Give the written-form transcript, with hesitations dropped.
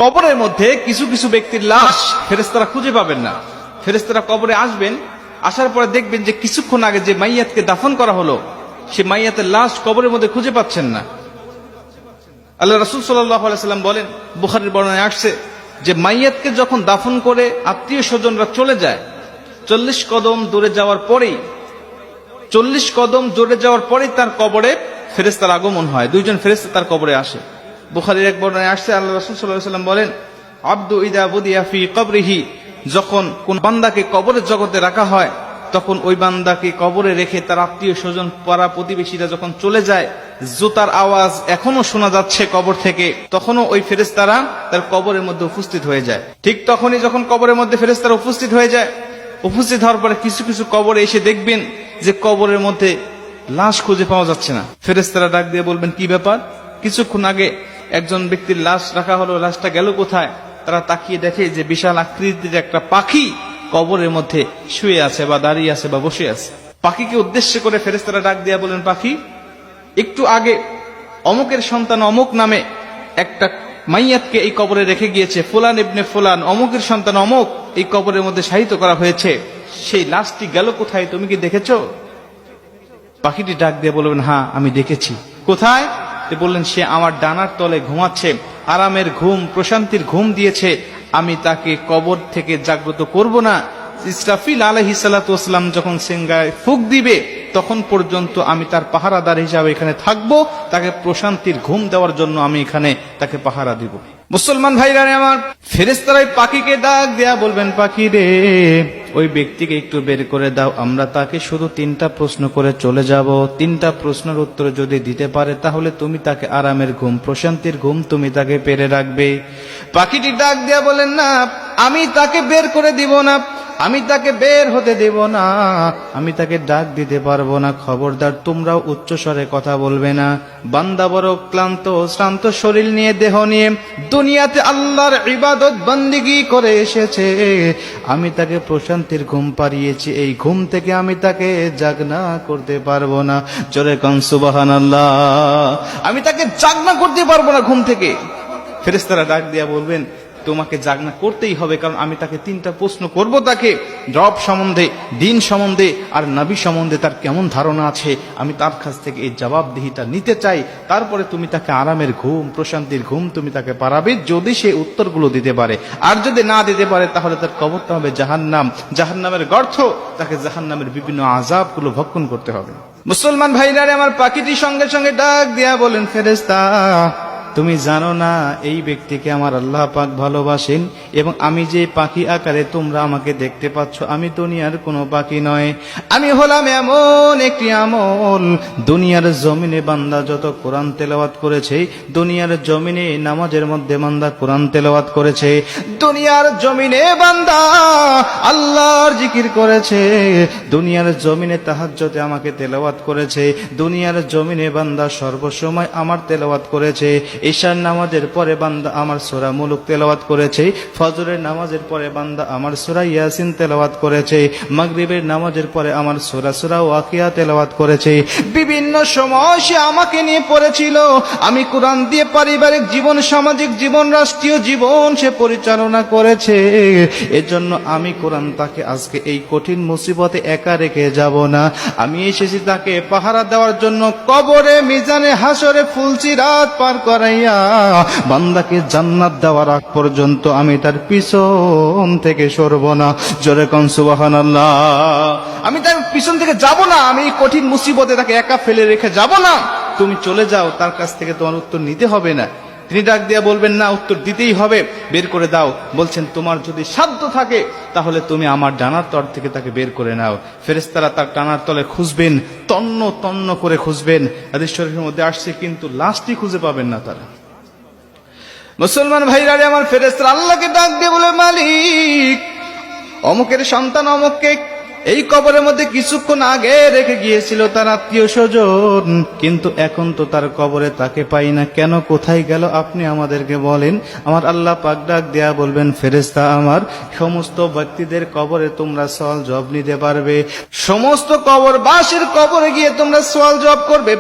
কবরের মধ্যে কিছু কিছু ব্যক্তির লাশ ফেরেশতারা খুঁজে পাবেন না। ফেরেশতারা কবরে আসবেন, আসার পরে দেখবেন যে কিছুক্ষণ আগে যে মাইয়াতকে দাফন করা হলো সে মাইয়াতের লাশ কবরের মধ্যে খুঁজে পাচ্ছেন না। আল্লাহ রাসূল সাল্লাল্লাহু আলাইহি সাল্লাম বলেন, বুখারীর বর্ণনায় আসছে যে মাইয়াতকে যখন দাফন করে আত্মীয় স্বজনরা চলে যায়, 40 কদম দূরে যাওয়ার পরেই তার কবরে ফেরেশতার আগমন হয়। দুইজন ফেরেশতা তার কবরে আসে। বুখারীর এক বর্ণনায় আসছে, আল্লাহ রাসূল সাল্লাল্লাহু আলাইহি সাল্লাম বলেন, আব্দু ইদা বুদিয়া ফি কবরিহি, যখন কোন বান্দাকে কবরের জগতে রাখা হয় তখন ওই বান্দাকে কবরে রেখে তার আত্মীয় স্বজন পাড়া প্রতিবেশীরা যখন চলে যায়, জুতার আওয়াজ এখনো শোনা যাচ্ছে কবর থেকে, তখনও ওই ফেরেশতারা তার কবরের মধ্যে উপস্থিত হয়ে যায়। ঠিক তখনই যখন কবরের মধ্যে ফেরেশতারা উপস্থিত হয়ে যায়, উপস্থিত হওয়ার পরে কিছু কিছু কবরে এসে দেখবেন যে কবরের মধ্যে লাশ খুঁজে পাওয়া যাচ্ছে না। ফেরেশতারা ডাক দিয়ে বলবেন, কি ব্যাপার? কিছুক্ষণ আগে একজন ব্যক্তির লাশ রাখা হলো, লাশটা গেল কোথায়? তারা তাকিয়ে দেখে যে বিশাল আকৃতির একটা পাখি কবরের মধ্যে শুয়ে আছে বা দাঁড়িয়ে আছে বা বসে আছে। পাখিকে উদ্দেশ্য করে ফেরেশতারা ডাক দিয়া বলেন, পাখি, একটু আগে অমুকের সন্তান অমুক নামে একটা মাইয়াতকে এই কবরে রেখে গিয়েছে, ফুলান ইবনে ফুলান, অমুকের সন্তান অমুক এই কবরের মধ্যে শায়িত করা হয়েছে, সেই লাশটি গেল কোথায়? তুমি কি দেখেছো? পাখিটি ডাক দিয়ে বলবেন, হ্যাঁ আমি দেখেছি। কোথায়? বললেন, সে আমার ডানার তলে ঘুমাচ্ছে, আরামের ঘুম, প্রশান্তির ঘুম দিয়েছে, আমি তাকে কবর থেকে জাগ্রত করব না। ইসরাফিল আলাইহিস সালাতু ওয়াস সালাম যখন সিংহায় ফুঁক দিবে তখন পর্যন্ত আমি তার পাহারাদার হিসাবে এখানে থাকবো, তাকে প্রশান্তির ঘুম দেওয়ার জন্য আমি এখানে তাকে পাহারা দিব। মুসলমান ভাইরা আমার, ফেরেশতারাই পাখিকে ডাক দেয়া বলবেন, পাখি রে, ওই ব্যক্তিকে একটু বের করে দাও, আমরা তাকে শুধু 3টা প্রশ্ন করে চলে যাব। 3টা প্রশ্নের উত্তর যদি দিতে পারে তাহলে তুমি তাকে আরামের ঘুম, প্রশান্তির ঘুম তুমি তাকে পেরে রাখবে। পাখিটি ডাক দেয়া বলেন, না, আমি তাকে বের করে দিব না, আমি তাকে বের হতে দেব না, আমি তাকে ডাক দিতে পারবো না। খবরদার, তোমরাও উচ্চ স্বরে কথা বলবে না। বান্দা বড় ক্লান্ত শ্রান্ত শরীর নিয়ে, দেহ নিয়ে দুনিয়াতে আল্লাহর ইবাদত বন্দেগী করে এসেছে, আমি তাকে প্রশান্তির ঘুম পাড়িয়েছি, এই ঘুম থেকে আমি তাকে জাগনা করতে পারবো না। জোরে কোন সুবহানাল্লাহ। আমি তাকে জাগনা করতে পারবো না ঘুম থেকে। ফেরেশতারা ডাক দিয়া বলবেন, তোমাকে জাগনা করতেই হবে, কারণ আমি তাকে 3টা প্রশ্ন করব, তাকে রব সম্বন্ধে, দিন সম্বন্ধে আর নবী সম্বন্ধে তার কেমন ধারণা আছে, আমি তার কাছ থেকে এই জবাবদিহিতা নিতে চাই। তারপরে তুমি তাকে আরামের ঘুম, প্রশান্তির ঘুম তুমি তাকে পারাবে, যদি সে উত্তরগুলো দিতে পারে। আর যদি না দিতে পারে তাহলে তার কবরটা হবে জাহান্নাম, জাহান্নামের গর্ত, তাকে জাহান্নামের বিভিন্ন আযাবগুলো ভক্ষণ করতে হবে। মুসলমান ভাইরা আমার, পাখিটি সঙ্গে সঙ্গে ডাক দিয়া বলেন, ফেরেশতা, তুমি জানো না এই ব্যক্তিকে আমার আল্লাহ পাক ভালোবাসেন, এবং আমি যে পাখি আকারে তোমরা আমাকে দেখতে পাচ্ছ, আমি দুনিয়ার কোনো পাখি নয়, আমি হলাম এমন একটি আমল। দুনিয়ার জমিনে বান্দা যত কোরআন তেলাওয়াত করেছে, দুনিয়ার জমিনে নামাজের মধ্যে বান্দা কোরআন তেলাওয়াত করেছে, দুনিয়ার জমিনে বান্দা আল্লাহর জিকির করেছে, দুনিয়ার জমিনে তাহাজ্জুদে আমাকে তেলাওয়াত করেছে, দুনিয়ার জমিনে বান্দা সর্বসময় আমার তেলাওয়াত করেছে, ঈশার নামাজের পরে বান্দা আমার সূরা মুলুক তেলাওয়াত করেছে, ফজরের নামাজের পরে বান্দা আমার সূরা ইয়াসিন তেলাওয়াত করেছে, মাগরিবের নামাজের পরে আমার সূরা ওয়াকিয়া তেলাওয়াত করেছে। বিভিন্ন সময় সে আমাকে নিয়ে পড়েছিল, আমি কোরআন দিয়ে পারিবারিক জীবন, সামাজিক জীবন, রাষ্ট্রীয় জীবন সে পরিচালনা করেছে। এজন্য আমি কোরআন তাকে আজকে এই কঠিন মুসিবতে একা রেখে যাব না, আমি এসেছি তাকে পাহারা দেওয়ার জন্য। কবরে, মিজানে, হাসরে ফুলসিরাত পার করাইয়া বান্দাকে জান্নাত দেওয়ার আগ পর্যন্ত আমি তার পিছন থেকে সরব না। জোরে কোন সুবহানাল্লাহ। আমি তার পিছন থেকে যাব না, আমি কঠিন মুসিবতে তাকে একা ফেলে রেখে যাব না। তুমি চলে যাও, তার কাছ থেকে তোমার উত্তর নিতে হবে না। তিনি ডাক দিয়া বলবেন, না, উত্তর দিতেই হবে, বের করে দাও। বলছেন, তোমার যদি সাধ্য থাকে তাহলে তুমি আমার ডানার তল থেকে তাকে বের করে নাও। ফেরেশতারা তার ডানার তলে খুঁজবেন, তন্ন তন্ন করে খুঁজবেন। হাদিস শরীফের মধ্যে আসছে, কিন্তু লাশটি খুঁজে পাবেন না তারা। মুসলমান ভাইরা আমার, ফেরেশতারা আল্লাহকে ডাক দিয়ে বলে, মালিক, অমুকের সন্তান অমুককে এই কবরের মধ্যে কিছুক্ষণ আগে রেখে গিয়েছিল তার আত্মীয় স্বজন, কিন্তু এখন তো তার কবরে তাকে পাই না, কেন, কোথায় গেল, আপনি আমাদেরকে বলেন। আমার আল্লাহ পাক ডাক দেয়া বলবেন, ফেরেশতা আমার, সমস্ত ব্যক্তিদের কবরে তোমরা সওয়াল জবাব নিতে পারবে, সমস্ত কবরবাসীর কবরে গিয়ে তোমরা সওয়াল জবাব করবে।